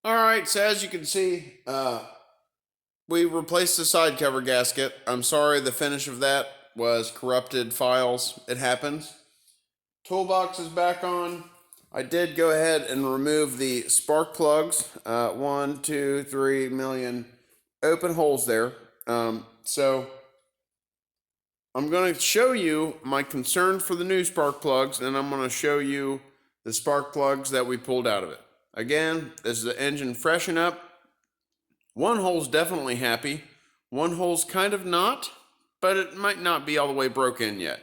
All right, so as you can see, we replaced the side cover gasket. I'm sorry, the finish of that was corrupted files. It happens. Toolbox is back on. I did go ahead and remove the spark plugs. 1, 2, 3 million open holes there. So I'm going to show you my concern for the new spark plugs, and I'm going to show you the spark plugs that we pulled out of it. Again, this is the engine freshen up. One hole's definitely happy. One hole's kind of not, but it might not be all the way broken yet.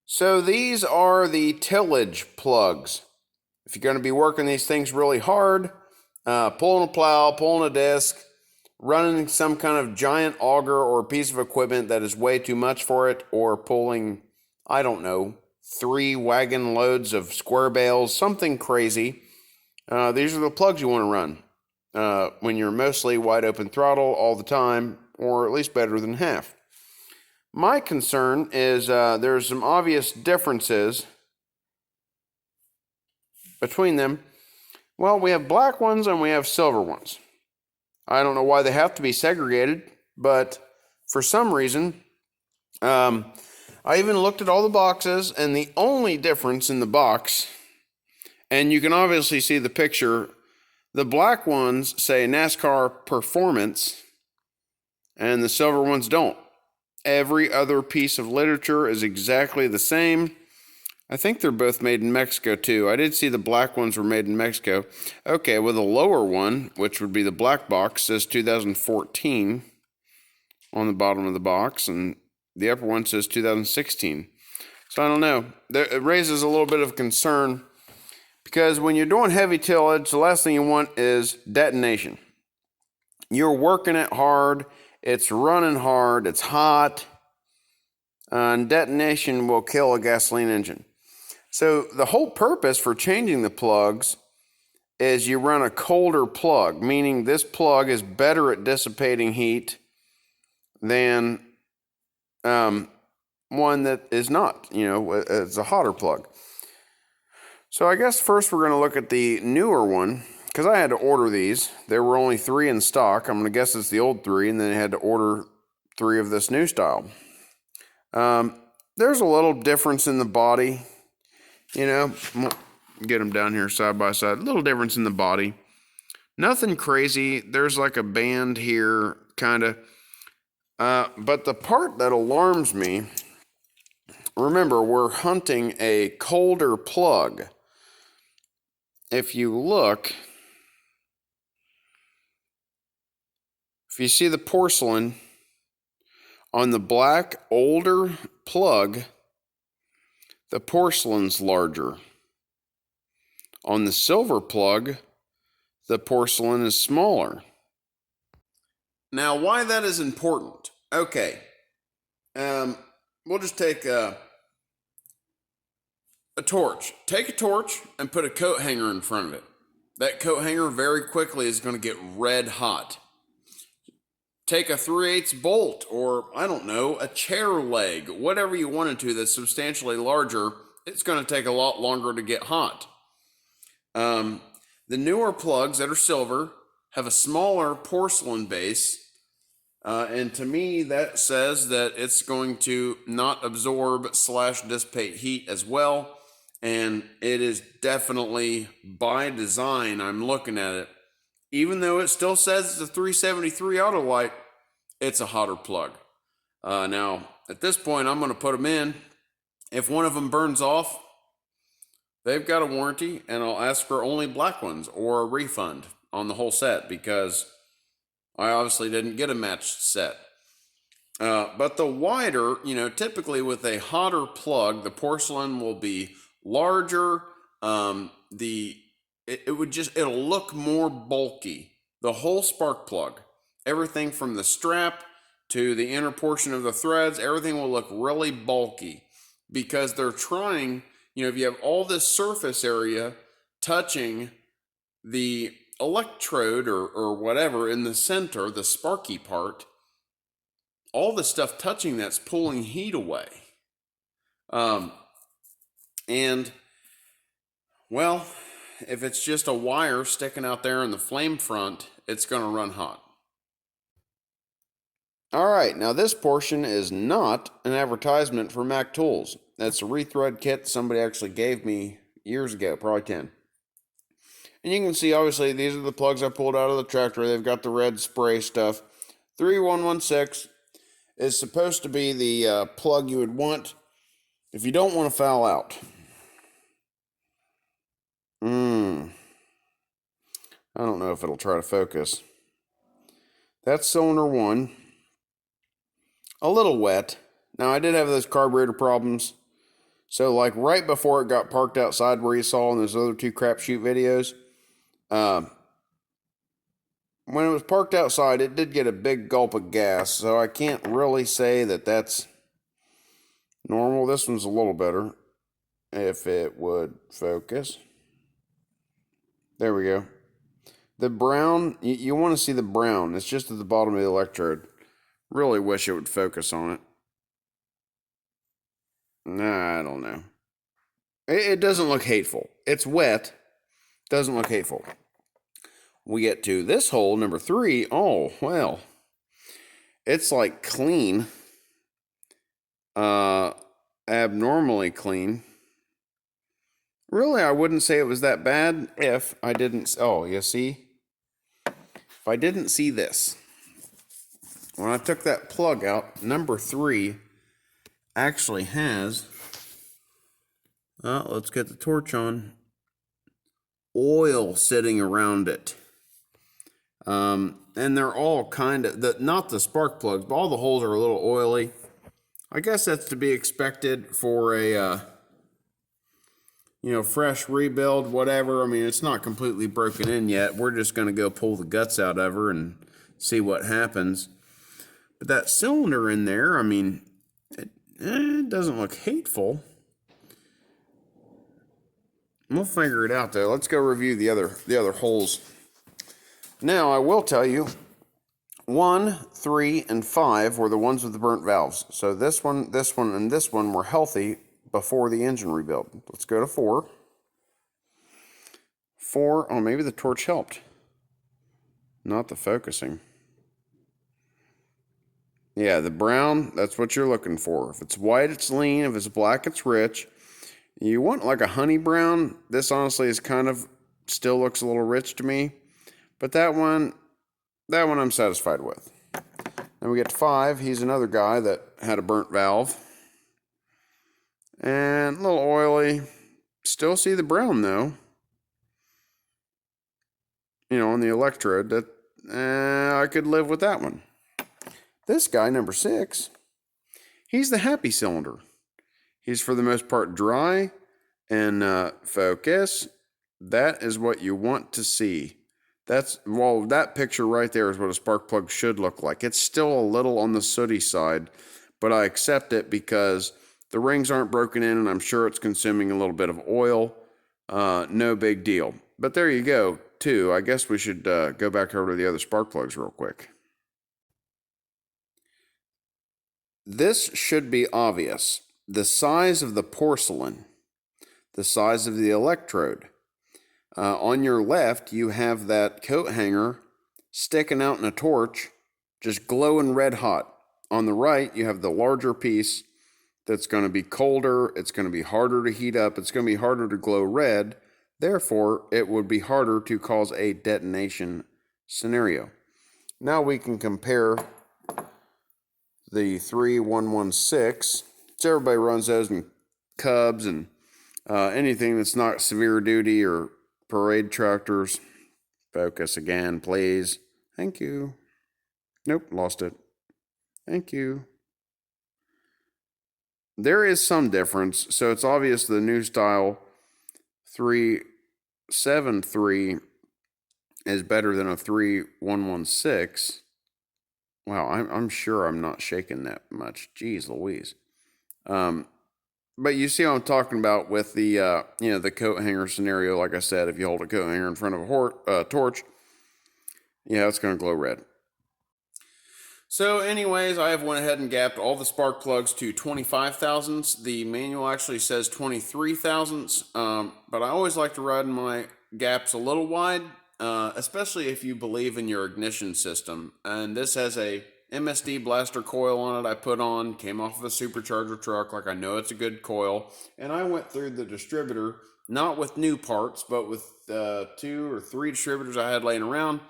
So these are the tillage plugs. If you're going to be working these things really hard, pulling a plow, pulling a disc, running some kind of giant auger or piece of equipment that is way too much for it, or pulling, I don't know, 3 wagon loads of square bales, something crazy, these are the plugs you want to run when you're mostly wide open throttle all the time, or at least better than half. My concern is there's some obvious differences between them. Well, we have black ones and we have silver ones. I don't know why they have to be segregated, but for some reason, I even looked at all the boxes, and the only difference in the box, and you can obviously see the picture, the black ones say NASCAR Performance, and the silver ones don't. Every other piece of literature is exactly the same. I think they're both made in Mexico too. I did see the black ones were made in Mexico. Okay, well, the lower one, which would be the black box, says 2014 on the bottom of the box, and the upper one says 2016. So I don't know. It raises a little bit of concern, because when you're doing heavy tillage, the last thing you want is detonation. You're working it hard, it's running hard, it's hot, and detonation will kill a gasoline engine. So the whole purpose for changing the plugs is you run a colder plug, meaning this plug is better at dissipating heat than one that is not, it's a hotter plug. So I guess first we're going to look at the newer one, because I had to order these. There were only 3 in stock. I'm going to guess it's the old 3, and then I had to order 3 of this new style. There's a little difference in the body. Get them down here side by side. A little difference in the body. Nothing crazy. There's like a band here, kind of. But the part that alarms me, remember, we're hunting a colder plug. If you look, if you see the porcelain on the black older plug, the porcelain's larger. On the silver plug, the porcelain is smaller. Now, why that is important? Okay, we'll just take a torch. Take a torch and put a coat hanger in front of it. That coat hanger very quickly is going to get red hot. Take a 3/8 bolt, or I don't know, a chair leg, whatever you wanted to that's substantially larger, it's going to take a lot longer to get hot. The newer plugs that are silver have a smaller porcelain base, and to me that says that it's going to not absorb / dissipate heat as well. And it is definitely by design. I'm looking at it. Even though it still says it's a 373 Autolite, it's a hotter plug. Now, at this point, I'm going to put them in. If one of them burns off, they've got a warranty, and I'll ask for only black ones or a refund on the whole set, because I obviously didn't get a matched set. But the wider, typically with a hotter plug, the porcelain will be larger. It'll look more bulky. The whole spark plug, everything from the strap to the inner portion of the threads, everything will look really bulky, because they're trying, if you have all this surface area touching the electrode or whatever in the center, the sparky part, all the stuff touching that's pulling heat away. And well, if it's just a wire sticking out there in the flame front, it's going to run hot. All right, now this portion is not an advertisement for Mac Tools. That's a rethread kit somebody actually gave me years ago, probably 10. And you can see, obviously, these are the plugs I pulled out of the tractor. They've got the red spray stuff. 3116 is supposed to be the plug you would want if you don't want to foul out. I don't know if it'll try to focus. That's cylinder 1. A little wet. Now, I did have those carburetor problems. So, like, right before it got parked outside where you saw in those other 2 crapshoot videos, when it was parked outside, it did get a big gulp of gas. So, I can't really say that that's normal. This one's a little better. If it would focus. There we go. The brown, you want to see the brown. It's just at the bottom of the electrode. Really wish it would focus on it. Nah, I don't know. It doesn't look hateful. It's wet. Doesn't look hateful. We get to this hole, number 3. Oh, well. It's like clean. Abnormally clean. Really, I wouldn't say it was that bad if I didn't... Oh, you see? If I didn't see this. When I took that plug out, number 3 actually has... let's get the torch on. Oil sitting around it. And they're all kind of... not the spark plugs, but all the holes are a little oily. I guess that's to be expected for a... fresh rebuild, whatever. I mean, it's not completely broken in yet. We're just going to go pull the guts out of her and see what happens. But that cylinder in there, I mean, it doesn't look hateful. We'll figure it out, though. Let's go review the other holes. Now, I will tell you, 1, 3, and 5 were the ones with the burnt valves. So this one, and this one were healthy before the engine rebuild. Let's go to 4. 4, oh, maybe the torch helped. Not the focusing. Yeah, the brown, that's what you're looking for. If it's white, it's lean. If it's black, it's rich. You want like a honey brown. This honestly is kind of, still looks a little rich to me. But that one I'm satisfied with. Then we get to 5. He's another guy that had a burnt valve. And a little oily. Still see the brown though. On the electrode. That I could live with that one. This guy, number 6, he's the happy cylinder. He's for the most part dry and focus. That is what you want to see. That picture right there is what a spark plug should look like. It's still a little on the sooty side, but I accept it because the rings aren't broken in and I'm sure it's consuming a little bit of oil. No big deal. But there you go, too. I guess we should go back over to the other spark plugs real quick. This should be obvious. The size of the porcelain, the size of the electrode. On your left, you have that coat hanger sticking out in a torch, just glowing red hot. On the right, you have the larger piece that's going to be colder. It's going to be harder to heat up. It's going to be harder to glow red. Therefore, it would be harder to cause a detonation scenario. Now we can compare the 3116. So everybody runs those in Cubs and anything that's not severe duty or parade tractors. Focus again, please. Thank you. Nope, lost it. Thank you. There is some difference. So it's obvious the new style 373 is better than a 3116. Wow, I'm sure I'm not shaking that much. Jeez Louise. But you see what I'm talking about with the, the coat hanger scenario. Like I said, if you hold a coat hanger in front of a torch, yeah, it's going to glow red. So anyways, I have went ahead and gapped all the spark plugs to 25 thousandths. The manual actually says 23 thousandths, but I always like to run my gaps a little wide, especially if you believe in your ignition system. And this has a MSD blaster coil on it I put on, came off of a supercharger truck, like I know it's a good coil. And I went through the distributor, not with new parts, but with 2 or 3 distributors I had laying around,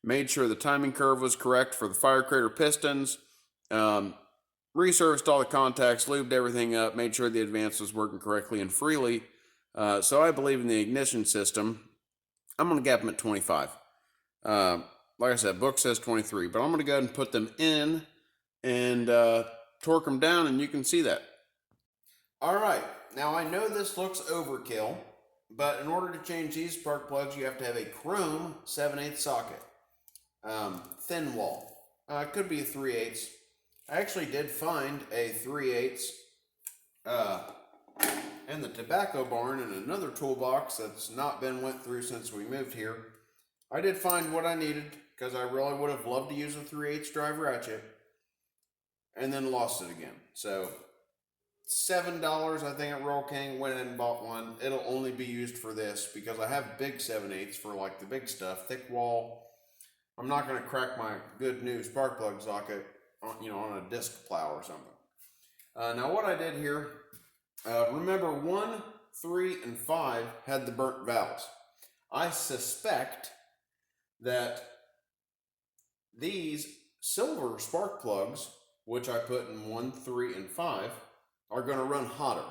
made sure the timing curve was correct for the fire crater pistons, resurfaced all the contacts, lubed everything up, made sure the advance was working correctly and freely. So I believe in the ignition system. I'm going to gap them at 25. Like I said, book says 23, but I'm going to go ahead and put them in and torque them down, and you can see that. All right, now I know this looks overkill, but in order to change these spark plugs, you have to have a chrome 7/8 socket, thin wall. It could be a 3/8. I actually did find a 3/8 in the tobacco barn in another toolbox that's not been went through since we moved here. I did find what I needed because I really would have loved to use a 3/8 drive ratchet and then lost it again. So $7 I think at Royal King, went in and bought one. It'll only be used for this because I have big 7/8 for like the big stuff, thick wall. I'm not going to crack my good new spark plug socket on a disc plow or something. Now what I did here, remember 1, 3, and 5 had the burnt valves. I suspect that these silver spark plugs, which I put in 1, 3, and 5, are going to run hotter.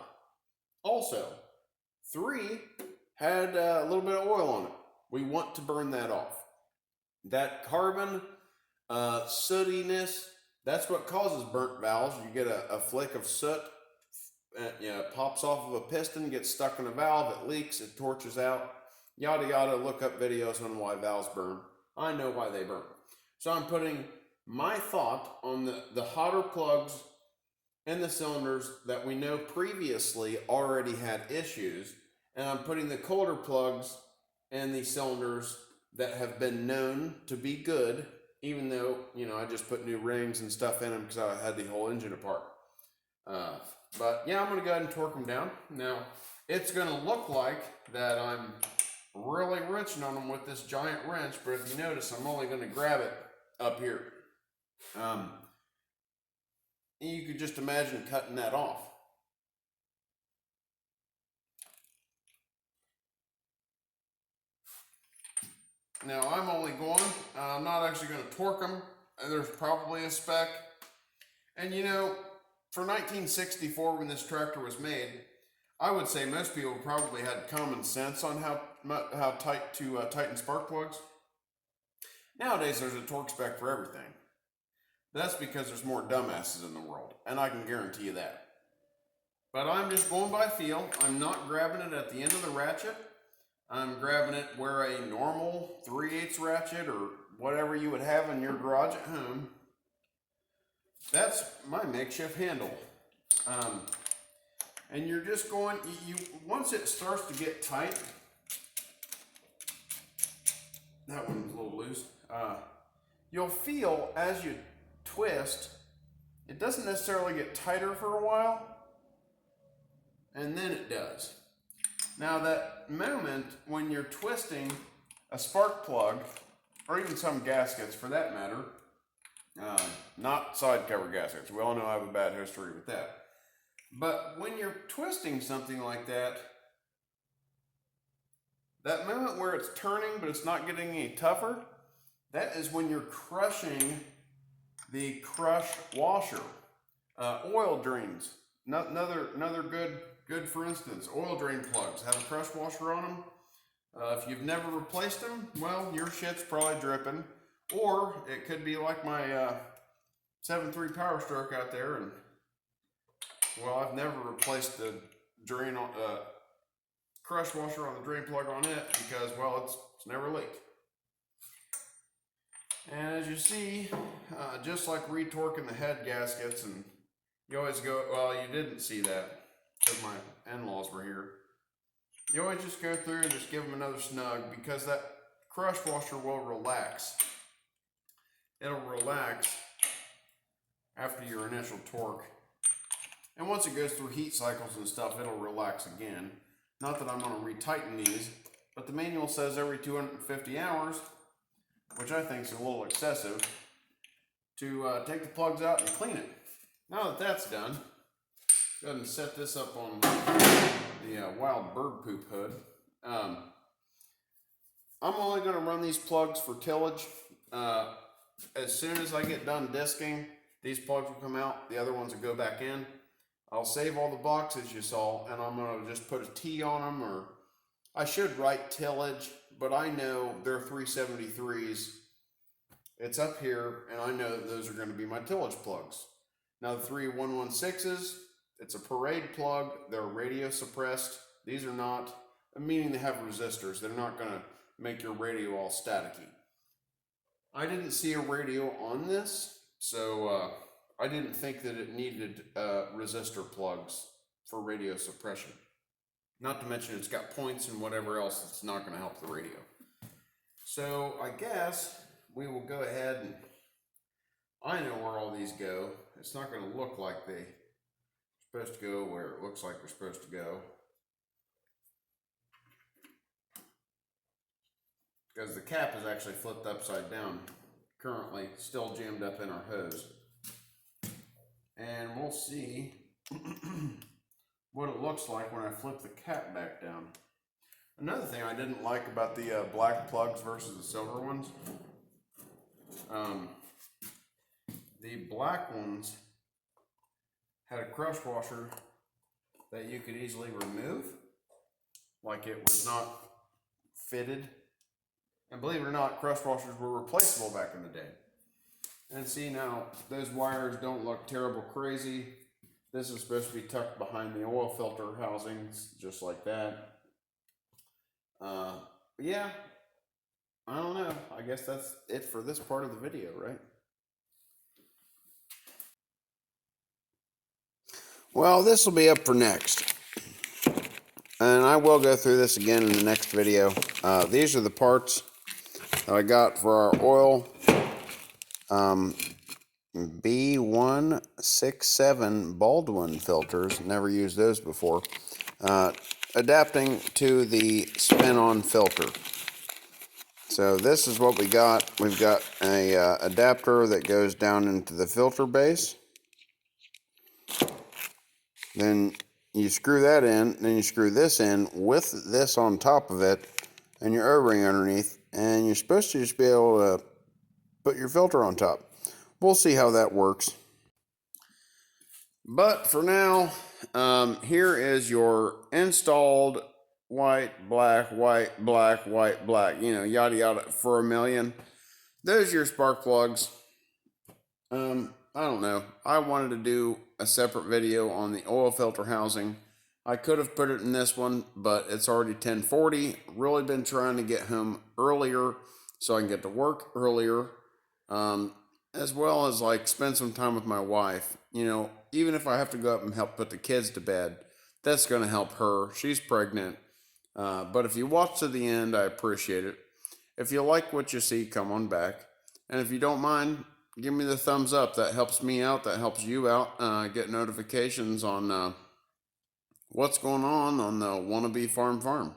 Also, 3 had a little bit of oil on it. We want to burn that off. That carbon sootiness, that's what causes burnt valves. You get a flake of soot, it pops off of a piston, gets stuck in a valve, it leaks, it torches out, yada yada. Look up videos on why valves burn. I know why they burn. So I'm putting my thought on the hotter plugs in the cylinders that we know previously already had issues, and I'm putting the colder plugs in the cylinders that have been known to be good, even though, I just put new rings and stuff in them because I had the whole engine apart. But yeah, I'm going to go ahead and torque them down. Now, it's going to look like that I'm really wrenching on them with this giant wrench, but if you notice, I'm only going to grab it up here. You could just imagine cutting that off. Now I'm only I'm not actually going to torque them. There's probably a spec. And for 1964 when this tractor was made, I would say most people probably had common sense on how tight to tighten spark plugs. Nowadays there's a torque spec for everything. That's because there's more dumbasses in the world, and I can guarantee you that. But I'm just going by feel. I'm not grabbing it at the end of the ratchet. I'm grabbing it where a normal 3/8 ratchet or whatever you would have in your garage at home. That's my makeshift handle. And you're just going, once it starts to get tight, that one's a little loose, you'll feel as you twist, it doesn't necessarily get tighter for a while, and then it does. Now that moment when you're twisting a spark plug, or even some gaskets for that matter, not side cover gaskets, we all know I have a bad history with that. But when you're twisting something like that, that moment where it's turning but it's not getting any tougher, that is when you're crushing the crush washer. Oil drains, another good for instance, oil drain plugs have a crush washer on them. If you've never replaced them, well, your shit's probably dripping. Or it could be like my 7.3 Power Stroke out there, and well, I've never replaced the drain on crush washer on the drain plug on it because, well, it's never leaked. And as you see, just like retorquing the head gaskets, and you always go, well, you didn't see that because my in-laws were here. You always just go through and just give them another snug because that crush washer will relax. It'll relax after your initial torque. And once it goes through heat cycles and stuff, it'll relax again. Not that I'm going to retighten these, but the manual says every 250 hours, which I think is a little excessive, to take the plugs out and clean it. Now that that's done, go ahead and set this up on the wild bird poop hood. I'm only going to run these plugs for tillage. As soon as I get done disking, these plugs will come out, the other ones will go back in. I'll save all the boxes you saw, and I'm going to just put a T on them, or I should write tillage, but I know they're 373s. It's up here, and I know that those are going to be my tillage plugs. Now the 3116s, it's a parade plug. They're radio suppressed. These are not, meaning they have resistors. They're not going to make your radio all staticky. I didn't see a radio on this, so I didn't think that it needed resistor plugs for radio suppression. Not to mention it's got points and whatever else that's not going to help the radio. So I guess we will go ahead and, I know where all these go. It's not going to look like they're supposed to go where it looks like they're supposed to go, because the cap is actually flipped upside down currently, still jammed up in our hose. And we'll see what it looks like when I flip the cap back down. Another thing I didn't like about the black plugs versus the silver ones, the black ones had a crush washer that you could easily remove, like it was not fitted. And believe it or not, crush washers were replaceable back in the day. And see, now those wires don't look terrible crazy. This is supposed to be tucked behind the oil filter housings, just like that. Yeah, I don't know. I guess that's it for this part of the video, right? Well, this will be up for next. And I will go through this again in the next video. These are the parts that I got for our oil B167 Baldwin filters. Never used those before. Adapting to the spin-on filter. So this is what we got. We've got a adapter that goes down into the filter base. Then you screw that in, then you screw this in with this on top of it, and your O-ring underneath, and you're supposed to just be able to put your filter on top. We'll see how that works. But for now, here is your installed white, black, white, black, white, black, you know, yada yada for a million. Those are your spark plugs. I don't know. I wanted to do a separate video on the oil filter housing. I could have put it in this one, but it's already 10:40. Really been trying to get home earlier so I can get to work earlier, as well as like spend some time with my wife. You know, even if I have to go up and help put the kids to bed, that's going to help her. She's pregnant. But if you watch to the end, I appreciate it. If you like what you see, come on back. And if you don't mind, give me the thumbs up. That helps me out. That helps you out. Get notifications on what's going on the Wannabe Farm.